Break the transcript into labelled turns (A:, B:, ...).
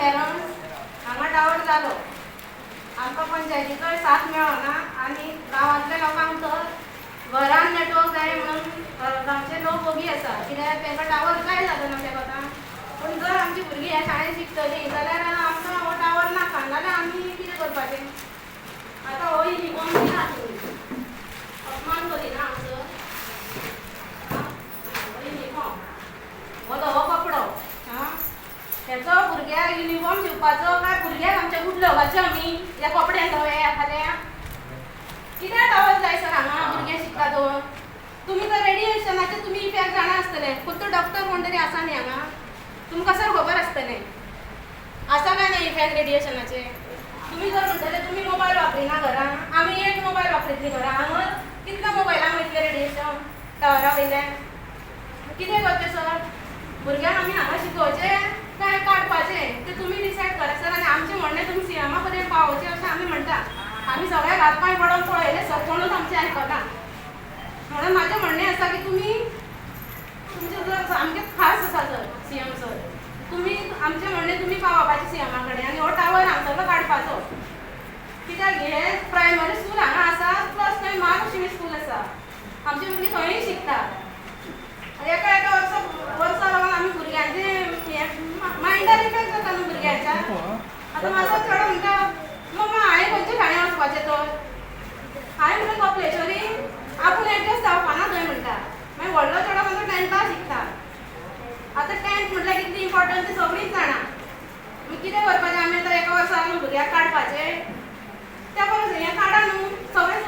A: parents हांगा doubt जालो आमकां पंचायतीचोय साथ मेळना आनी गांवांतल्या लोकांक तर घरान नेटवर्क जाय म्हणून गांवचे लोक ओगी आसा कित्याक तांकां टावर जाय जालो ना तें कोतां पूण जर आमची भुरगीं ह्या शाळेंत शिकतलीं जाल्यार आमकां हो टावर नाका नाल्यार आमी कितें करपाचें आतां हो युनिफॉर्म दिला तुमी अपमान करिना आमचो युनिफॉर्म हो धवो कपडो हेचो भुरग्याक युनिफॉर्म शिवपाचो काय भुरग्याक आमच्या गुडलोगाचो आमी ह्या कपड्यान धवे फाल्यां कित्याक टावर जाय सर हांगा भुरगे शिकता तर तुमी तर रेडिएशनाचे तुमी इफेक्ट जाणा आसतले फक्त डॉक्टर कोण तरी आसा न्ही हांगा तुमकां सर खबर आसतलें आसा काय ना इफेक्ट रेडिएशनाचे तुमी जर म्हणटले तुमी मोबायल वापरिना घरा आमी एक मोबायल वापरितली घरा हांगा कितल्या मोबायलाक वयतलें रेडिएशन टावरा वयल्यान कितें करचें सर भुरग्यांक आमी हांगा शिकोवचें काय काडपाचें तें तुमी डिसायड करा सर आनी आमचें म्हणणें तुमी सीएमा पर्यंत पावोवचें अशें आमी म्हणटा आमी सगळ्याक हात पांय पडोवन पळयलें सर कोणूच आमचें आयकना म्हणून म्हाजें म्हणणें आसा की तुमी तुमचें जर सामकें खास आसा सर सीएम सर तुमी आमचें म्हणणें तुमी पावोवपाचें सीएमा कडेन आनी हो टावर हांगसरलो काडपाचो कित्याक हे प्रायमरी स्कूल हांगा आसा प्लस थंय महालक्ष्मी स्कूल आसा आमची भुरगीं थंय शिकता एका एका वर्सा लागून आमी भुरग्यांचें मायंडार इफेक्ट जाता न्हू भुरग्यांच्या आतां म्हाजो चेडो म्हणटा मम्मा हांवें खंयच्या शाळेन वचपाचें तर हांवें म्हणलें कपलेश्वरी आपूण एडजस्ट जावपाना थंय म्हणटा मागीर व्हडलो चेडो म्हजो 10th शिकता आतां 10th म्हटल्यार कितली इम्पॉर्टंट ती सगळींच जाणा मागीर कितें करपाचें आमी आतां एका वर्सा लागून भुरग्याक काडपाचें त्या परस हें काडा न्हू सगळें